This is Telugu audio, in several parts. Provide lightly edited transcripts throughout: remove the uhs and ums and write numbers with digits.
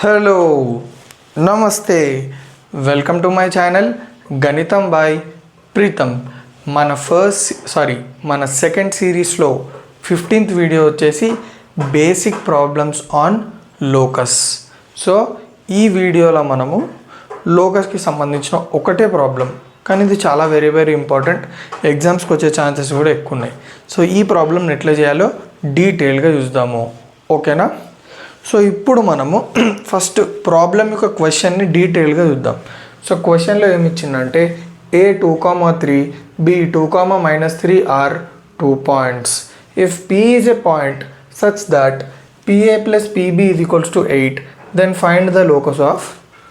హలో నమస్తే వెల్కమ్ టు మై ఛానల్ గణితం బై ప్రీతం. మన సెకండ్ సిరీస్లో 15th వీడియో వచ్చేసి basic problems on locus. So ఈ వీడియోలో మనము లోకస్కి సంబంధించిన ఒకటే ప్రాబ్లం, కానీ ఇది చాలా వెరీ ఇంపార్టెంట్, ఎగ్జామ్స్కి వచ్చే ఛాన్సెస్ కూడా ఎక్కువ ఉన్నాయి. సో ఈ ప్రాబ్లమ్ని ఎట్లా చేయాలో డీటెయిల్గా చూద్దాము, ఓకేనా? సో ఇప్పుడు మనము ఫస్ట్ ప్రాబ్లం యొక్క క్వశ్చన్ని డీటెయిల్గా చూద్దాం. సో క్వశ్చన్లో ఏమి ఇచ్చిందంటే A2,3 B2,-3 are 2 points. If P is a point such that PA plus PB is equals to 8, then find the locus of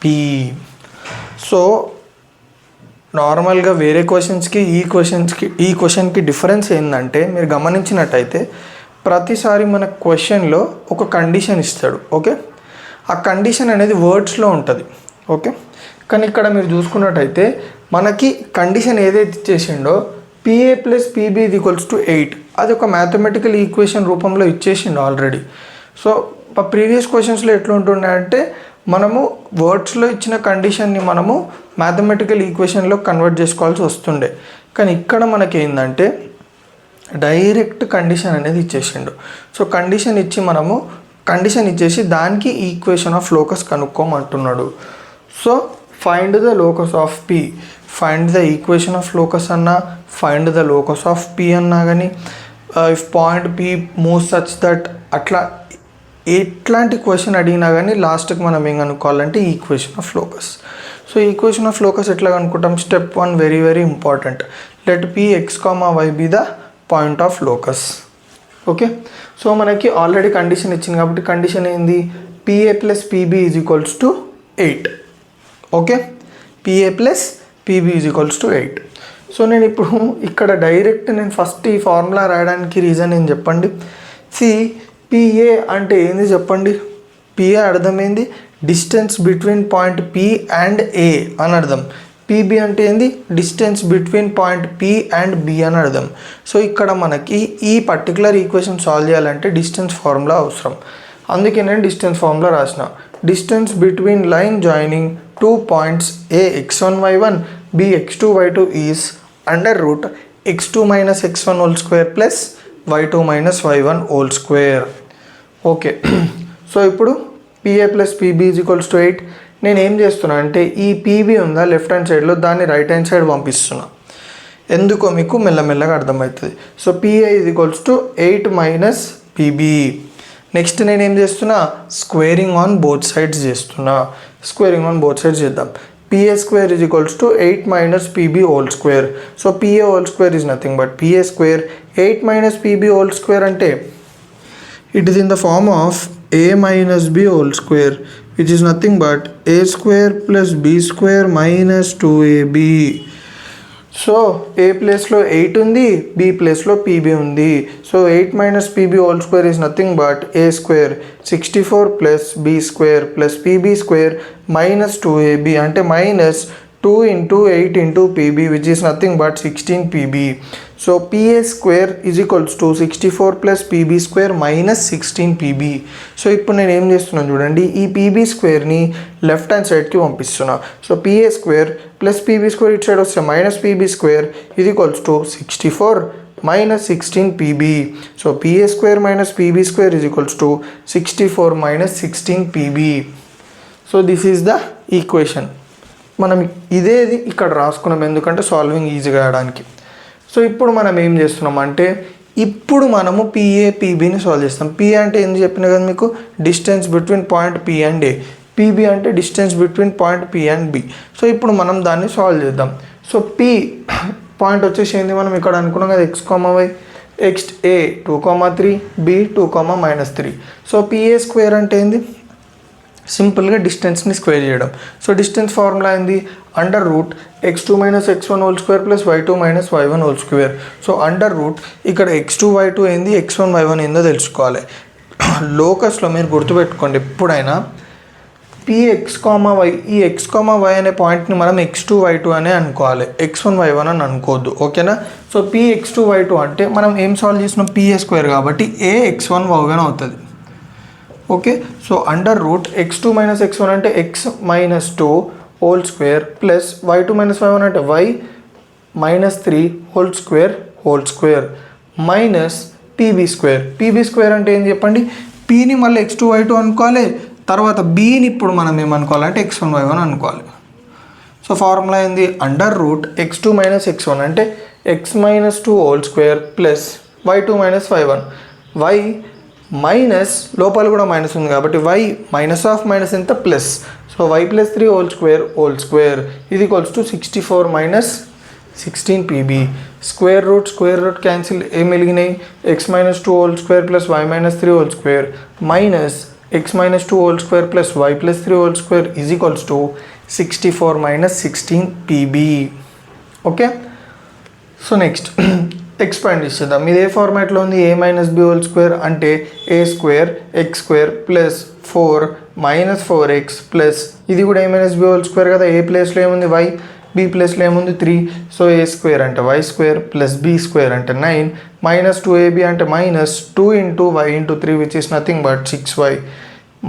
P. So నార్మల్గా వేరే క్వశ్చన్స్కి ఈ క్వశ్చన్కి డిఫరెన్స్ ఏంటంటే, మీరు గమనించినట్టయితే ప్రతిసారి మన క్వశ్చన్లో ఒక కండిషన్ ఇస్తాడు, ఓకే? ఆ కండిషన్ అనేది వర్డ్స్లో ఉంటుంది, ఓకే? కానీ ఇక్కడ మీరు చూసుకున్నట్టయితే మనకి కండిషన్ ఏదైతే ఇచ్చేసిండో PA plus PB is equals to 8, అది ఒక మ్యాథమెటికల్ ఈక్వేషన్ రూపంలో ఇచ్చేసిండు ఆల్రెడీ. సో ప్రీవియస్ క్వశ్చన్స్లో ఎట్లా ఉంటుండే, మనము వర్డ్స్లో ఇచ్చిన కండిషన్ని మనము మ్యాథమెటికల్ ఈక్వేషన్లో కన్వర్ట్ చేసుకోవాల్సి వస్తుండే. కానీ ఇక్కడ మనకి ఏంటంటే డైరెక్ట్ కండిషన్ అనేది ఇచ్చేసిండు. సో కండిషన్ ఇచ్చేసి దానికి ఈక్వేషన్ ఆఫ్ లోకస్ కనుక్కోమంటున్నాడు. So find the locus of P, find the equation of locus అన్నా, find the locus of P అన్నా, కానీ if point P move such that, అట్లా ఎట్లాంటి క్వశ్చన్ అడిగినా కానీ లాస్ట్కి మనం ఏం కనుక్కోవాలంటే equation of locus. So equation of locus ఎట్లా కనుక్కుంటాం? Step 1 very important. Let P(x, y) be the point of locus, okay? So మనకి ఆల్రెడీ కండిషన్ ఇచ్చింది కాబట్టి కండిషన్ ఏంది? PA plus PB is equals to 8, okay? PA plus PB is equals to 8. So నేను ఇప్పుడు ఇక్కడ డైరెక్ట్ ఫస్ట్ ఈ ఫార్ములా రాయడానికి రీజన్ ఏం చెప్పండి? PA అంటే ఏంది చెప్పండి? PA అర్థం ఏంది? Distance between point P and A అని అర్థం. PB అంటే ఏంది? Distance between point P and B అని అర్థం. సో ఇక్కడ మనకి ఈ పర్టికులర్ ఈక్వేషన్ సాల్వ్ చేయాలంటే డిస్టెన్స్ ఫార్ములా అవసరం. అందుకే నేను డిస్టెన్స్ ఫార్ములా రాసిన. Distance between line joining 2 points A x1 y1 B x2 y2 is √(x2 - x1) whole square plus y2 - y1 whole square, okay? So ఇప్పుడు PA plus PB is equals to 8. నేను ఏం చేస్తున్నా అంటే ఈ PB ఉందా లెఫ్ట్ హ్యాండ్ సైడ్లో, దాన్ని రైట్ హ్యాండ్ సైడ్ పంపిస్తున్నా. ఎందుకో మీకు మెల్లమెల్లగా అర్థమవుతుంది. So PA is equals to 8 minus PB. Next నేను ఏం చేస్తున్నా? స్క్వేరింగ్ ఆన్ బోత్ సైడ్స్ చేస్తున్నా. స్క్వేరింగ్ ఆన్ బోత్ సైడ్స్ చేద్దాం. PA square is equals to 8 minus PB whole square. So PA whole square is nothing but PA square. 8 minus PB whole square అంటే it is in the form of A minus B whole square, which is nothing but A square plus B square minus 2AB. So A ప్లేస్లో 8 ఉంది, B ప్లేస్లో PB ఉంది. So 8 minus PB whole square is nothing but A square 64 plus B square plus PB square minus 2AB అంటే minus 2 into 8 into PB, which is nothing but 16 PB. So PA square is equals to 64 plus PB square minus 16 PB. So ఇప్పుడు నేను ఏం చేస్తున్నాను చూడండి, ఈ PB స్క్వేర్ని లెఫ్ట్ హ్యాండ్ సైడ్కి పంపిస్తున్నా. So PA square plus PB square ఇటు సైడ్ వస్తే minus PB square is equals to 64 minus 16 PB. So PA square minus PB square is equals to 64 minus 16 PB. So this is the equation. మనం ఇదేది ఇక్కడ రాసుకున్నాం ఎందుకంటే సాల్వింగ్ ఈజీగా అవడానికి. సో ఇప్పుడు మనం ఏం చేస్తున్నాం అంటే ఇప్పుడు మనము PA PBని సాల్వ్ చేస్తాం. PA అంటే ఎందుకు చెప్పినా కదా మీకు, distance between point P and A. PB అంటే distance between point P and B. So ఇప్పుడు మనం దాన్ని సాల్వ్ చేద్దాం. సో P పాయింట్ వచ్చేసి ఏంది, మనం ఇక్కడ అనుకున్నాం కదా x, y, A 2,3 B 2,-3. So PA square అంటే ఏంది? సింపుల్గా డిస్టెన్స్ని స్క్వేర్ చేయడం. సో డిస్టెన్స్ ఫార్ములా ఏంది? √(x2 - x1) whole square plus y2 - y1 whole square. So ఇక్కడ x2 y2 ఏంది, x1 y1 ఏందో తెలుసుకోవాలి. లోకస్లో మీరు గుర్తుపెట్టుకోండి, ఎప్పుడైనా Px, y, ఈ x, y అనే పాయింట్ని మనం x2 y2 అనే అనుకోవాలి, x1 y1 అని అనుకోవద్దు, ఓకేనా? సో Px2 y2 అంటే మనం ఏం సాల్వ్ చేసినాం? PA స్క్వేర్ కాబట్టి A x1 y1 అవుతుంది, okay. So under root x2 minus x1 అంటే x minus 2 whole square plus y2 minus y1 అంటే y minus 3 whole square minus PB square అంటే ఏం చెప్పండి, పీని మళ్ళీ x2 y2 అనుకోవాలి, తర్వాత బీని ఇప్పుడు మనం ఏమనుకోవాలంటే x1 y1 అనుకోవాలి. సో ఫార్ములా ఏంది, under root x2 minus x1 అంటే x minus 2 whole square plus y2 minus y1, y minus లోపల కూడా మైనస్ ఉంది కాబట్టి y మైనస్ ఆఫ్ మైనస్ ఎంత plus, so y plus 3 whole square ఇది equals to 64 minus 16 pb. Square root cancel ఏం మిగిలినాయి, x minus 2 whole square plus y minus 3 whole square minus x minus 2 whole square plus y plus 3 whole square is equals to 64 minus 16 pb. Okay. So next expand చేద్దాం. ఇది ఏ ఫార్మాట్లో ఉంది, a minus b whole square అంటే a square x square plus 4 minus 4x plus ఇది కూడా a minus b whole square కదా, ఏ ప్లేస్లో ఏముంది y, బి ప్లేస్లో ఏముంది 3, సో ఏ స్క్వేర్ అంటే y square plus b square అంటే 9 మైనస్ 2ab అంటే minus 2 into why into 3 which is nothing but 6y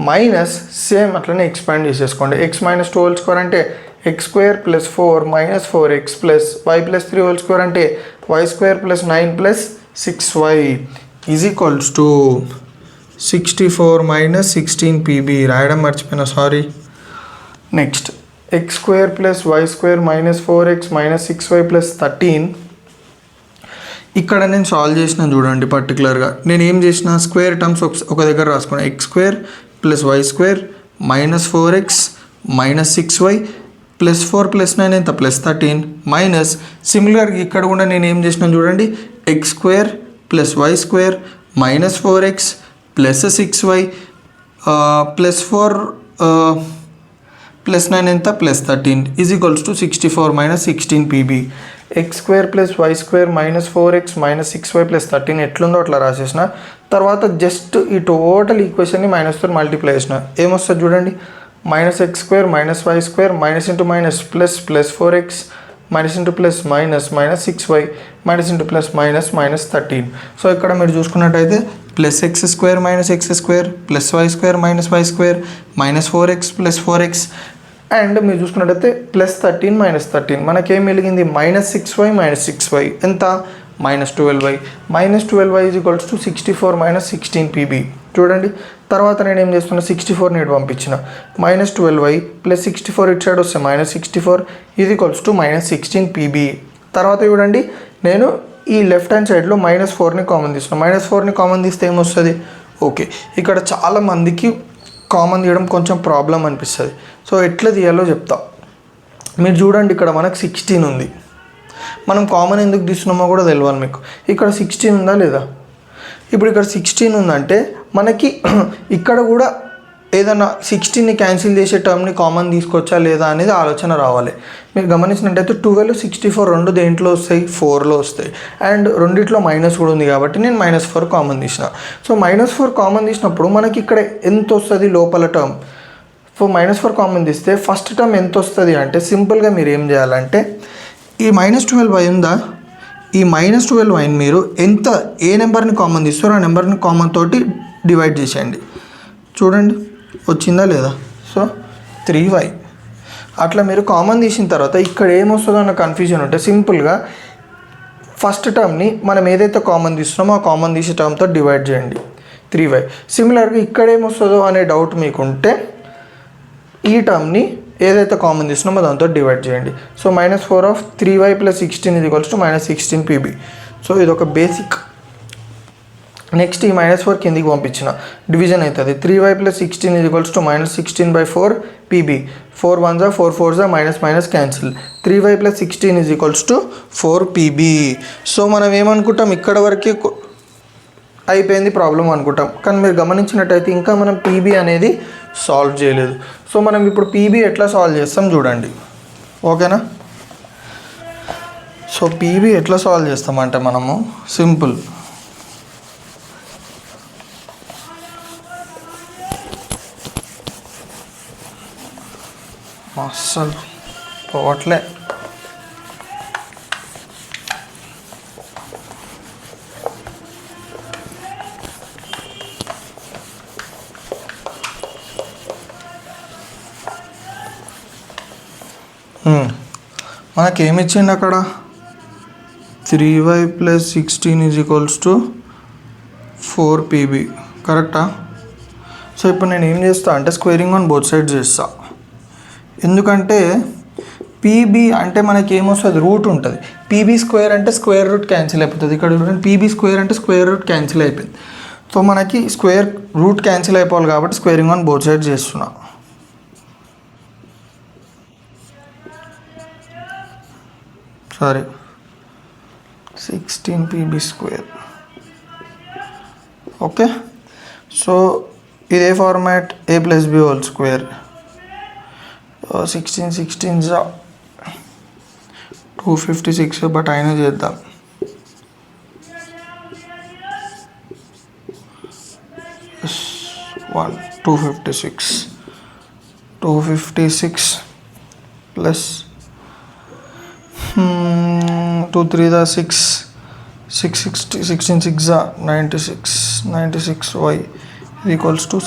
minus same అట్లనే ఎక్స్పాండ్ చేసేసుకోండి. ఎక్స్ మైనస్ 2 హోల్ స్క్వేర్ అంటే x square plus 4 minus 4x plus y plus 3 whole square అంటే y square plus 9 plus 6y is equals to 64 minus 16 pb. రాయడం మర్చిపోయినా, sorry. Next x square plus y square minus 4x minus 6y plus 13. ఇక్కడ నేను సాల్వ్ చేసిన చూడండి, పర్టికులర్గా నేను ఏం చేసిన స్క్వేర్ టర్మ్స్ ఒక దగ్గర రాసుకున్నాను. X square plus y square minus 4x minus 6y plus 4 plus 9 ఎంత ప్లస్ 13 మైనస్ సిమిలర్గా ఇక్కడ కూడా నేను ఏం చేసిన చూడండి, x square plus y square minus 4x plus 6y plus 4 plus 9 ఎంత plus 13 is equals to 64 minus 16 pb. X square plus y square minus 4x minus 6y plus 13 ఎట్లుందో అట్లా రాసేసిన. తర్వాత జస్ట్ ఈ టోటల్ ఈక్వేషన్ని మైనస్తో మల్టిప్లై చేసిన, ఏమొస్తుంది చూడండి, minus x square minus y square minus into minus plus plus 4x minus into plus minus minus 6y minus into plus minus minus 13. So ఇక్కడ మీరు చూసుకున్నట్టయితే plus x square minus x square plus y square minus y square minus 4x plus 4x and మీరు చూసుకున్నట్టయితే ప్లస్ 13 మైనస్ 13 మనకేం వెలిగింది మైనస్ 6y మైనస్ 6y ఎంత minus 12y minus 12y is equals to 64 minus 16 pb. చూడండి తర్వాత నేను ఏం చేస్తున్నా, 64ని ఇటు పంపించిన మైనస్ 12y ప్లస్ 64 ఇటు సైడ్ వస్తే minus 64 is equals to minus 16 pb. తర్వాత చూడండి నేను ఈ లెఫ్ట్ హ్యాండ్ సైడ్లో మైనస్ 4ని కామన్ తీస్తున్నాను, మైనస్ 4ని కామన్ తీస్తే ఏమొస్తుంది, ఓకే. ఇక్కడ చాలామందికి కామన్ తీయడం కొంచెం ప్రాబ్లం అనిపిస్తుంది, సో ఎట్లా తీయాలో చెప్తా. మీరు చూడండి ఇక్కడ మనకు 16 ఉంది, మనం కామన్ ఎందుకు తీస్తున్నామో కూడా తెలియాలి మీకు. ఇక్కడ 16 ఉందా లేదా, ఇప్పుడు ఇక్కడ 16 ఉందంటే మనకి ఇక్కడ కూడా ఏదైనా 16ని క్యాన్సిల్ చేసే టర్మ్ని కామన్ తీసుకొచ్చా లేదా అనేది ఆలోచన రావాలి. మీరు గమనించినట్టయితే 12 64 రెండు దేంట్లో వస్తాయి, 4లో వస్తాయి అండ్ రెండిట్లో మైనస్ కూడా ఉంది కాబట్టి నేను మైనస్ 4 కామన్ తీసిన. సో మైనస్ 4 కామన్ తీసినప్పుడు మనకి ఇక్కడ ఎంత వస్తుంది లోపల టర్మ్, సో మైనస్ 4 కామన్ తీస్తే ఫస్ట్ టర్మ్ ఎంత వస్తుంది అంటే సింపుల్గా మీరు ఏం చేయాలంటే ఈ మైనస్ 12y ఉందా, ఈ మైనస్ 12yని మీరు ఎంత ఏ నెంబర్ని కామన్ తీస్తారో ఆ నెంబర్ని కామన్ తోటి డివైడ్ చేసేయండి. చూడండి వచ్చిందా లేదా, సో 3y. అట్లా మీరు కామన్ తీసిన తర్వాత ఇక్కడ ఏమొస్తుందో అన్న కన్ఫ్యూజన్ ఉంటే సింపుల్గా ఫస్ట్ టర్మ్ని మనం ఏదైతే కామన్ తీస్తున్నామో ఆ కామన్ తీసే టర్మ్తో డివైడ్ చేయండి 3y. సిమిలర్గా ఇక్కడ ఏమొస్తుందో అనే డౌట్ మీకుంటే ఈ టర్మ్ని ఏదైతే కామన్ తీస్తున్నామో దాంతో డివైడ్ చేయండి. So minus 4 of 3y plus 16 ఇది equals to minus 16 pb. So ఇది ఒక బేసిక్. నెక్స్ట్ ఈ మైనస్ 4 కిందికి పంపించిన డివిజన్ అవుతుంది, 3y ప్లస్ 16 ఇది equals to minus 16/4 pb. 4 1s 4 4s minus minus cancel, 3y plus 16 ఇది ఈక్వల్స్ టు 4 pb. సో మనం ఏమనుకుంటాం ఇక్కడ వరకే అయిపోయింది ప్రాబ్లం అనుకుంటాం, కానీ మీరు గమనించినట్టయితే ఇంకా మనం పీబీ అనేది సాల్వ్ చేయలేదు. సో మనం ఇప్పుడు పీబీ ఎట్లా సాల్వ్ చేస్తాం చూడండి, ఓకేనా. సో పీబీ ఎట్లా సాల్వ్ చేస్తామంటే మనము సింపుల్, అస్సలు పోవట్లే. మనకేమిచ్చింది అక్కడ 3y + 16 = 4pb, కరెక్టా? సో ఇప్పుడు నేను ఏం చేస్తా అంటే స్క్వేరింగ్ ఆన్ బోత్ సైడ్స్ చేస్తా. ఎందుకంటే పీబీ అంటే మనకి ఏమొస్తుంది, రూట్ ఉంటుంది. pb² అంటే స్క్వేర్ రూట్ క్యాన్సిల్ అయిపోతుంది. ఇక్కడ చూడండి pb² అంటే స్క్వేర్ రూట్ క్యాన్సిల్ అయిపోయింది. సో మనకి స్క్వేర్ రూట్ క్యాన్సిల్ అయిపోవాలి కాబట్టి స్క్వేరింగ్ ఆన్ బోత్ సైడ్స్ చేస్తున్నా. Sorry 16pb². ఓకే, సో ఇదే ఫార్మాట్ a + b² 16 256, బట్ అయినా చేద్దాం. One 256 plus 2 3 6 660 16 6 96y =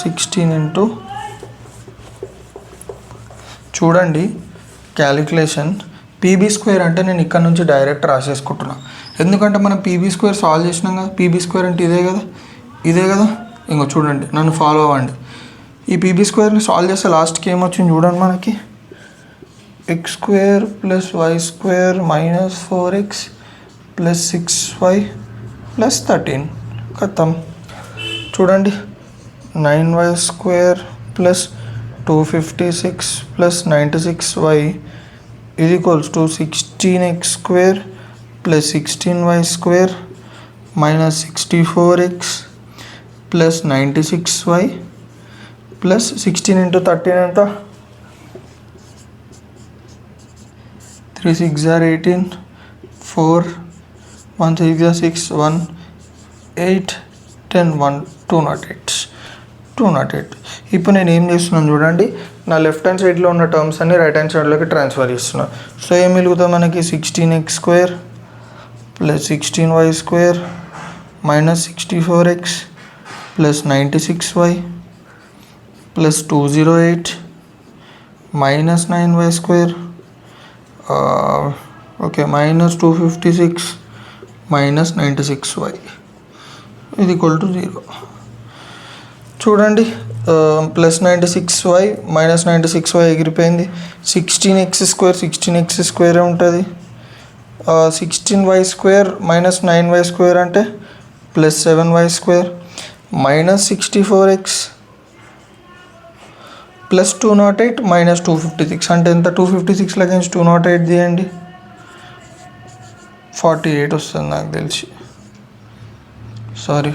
16 into, చూడండి క్యాలిక్యులేషన్. pb² అంటే నేను ఇక్కడ నుంచి డైరెక్ట్ రాసేసుకుంటున్నా. ఎందుకంటే మనం pb² సాల్వ్ చేసినాం కదా. pb² అంటే ఇదే కదా. ఇంకో చూడండి, నన్ను ఫాలో అవ్వండి. ఈ pb² సాల్వ్ చేస్తే లాస్ట్కి ఏమొచ్చింది చూడండి, మనకి x² + y² - 4x + 6y + 13. ఖతం. చూడండి 9y² + 256 + 96y = 16x² + 16y² - 64x + 96y + 16 × 13 ఎంత? 3 6 18 4 1 6 6 1 8 10 1 208. ఇప్పుడు నేను ఏం చేస్తున్నాను చూడండి, నా లెఫ్ట్ హ్యాండ్ సైడ్లో ఉన్న టర్మ్స్ అన్ని రైట్ హ్యాండ్ సైడ్లోకి ట్రాన్స్ఫర్ చేస్తున్నాను. సో ఏం మిగులుతుంది మనకి 16x² + 16y² - 64x + 96y + 208 - 9y², okay, -256 - 96y = 0. చూడండి +96y - 96y ఎగిరిపోయింది. 16x² ఉంటుంది. 16y² - 9y² అంటే +7y² - 64x + 208 - 256 అంటే ఎంత? 256 against 208 తీయండి, 48 వస్తుంది నాకు తెలిసి. Sorry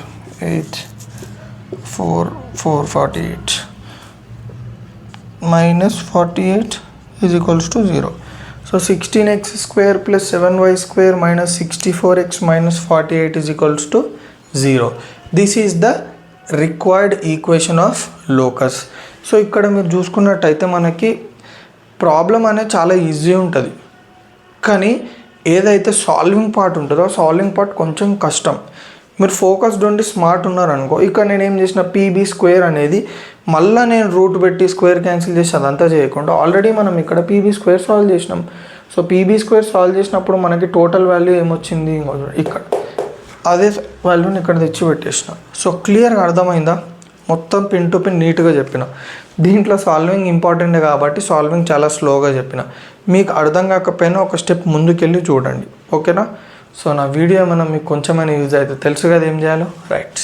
8 4 4 48 -48 = 0. So 16x² + 7y² - 64x - 48 = 0. This is the required equation of locus. So ఇక్కడ మీరు చూసుకున్నట్టయితే మనకి ప్రాబ్లం అనేది చాలా ఈజీ ఉంటుంది, కానీ ఏదైతే సాల్వింగ్ పార్ట్ ఉంటుందో సాల్వింగ్ పార్ట్ కొంచెం కష్టం. మీరు ఫోకస్డ్ ఉండి స్మార్ట్ ఉన్నారనుకో, ఇక్కడ నేను ఏం చేసిన pb² అనేది మళ్ళీ నేను రూట్ పెట్టి స్క్వేర్ క్యాన్సిల్ చేసి అదంతా చేయకుండా ఆల్రెడీ మనం ఇక్కడ pb² సాల్వ్ చేసినాం. సో pb² సాల్వ్ చేసినప్పుడు మనకి టోటల్ వాల్యూ ఏమొచ్చింది, ఇక్కడ అదే వాల్యూని ఇక్కడ తెచ్చి పెట్టేసిన. సో క్లియర్గా అర్థమైందా? మొత్తం పిన్ టు పిన్ నీట్గా చెప్పిన. దీంట్లో సాల్వింగ్ ఇంపార్టెంట్ కాబట్టి సాల్వింగ్ చాలా స్లోగా చెప్పిన. మీకు అర్థం కాకపోయినా ఒక స్టెప్ ముందుకెళ్ళి చూడండి, ఓకేనా? సో నా వీడియో ఏమైనా మీకు కొంచెమైనా యూజ్ అయితే తెలుసు కదా ఏం చేయాలో, రైట్?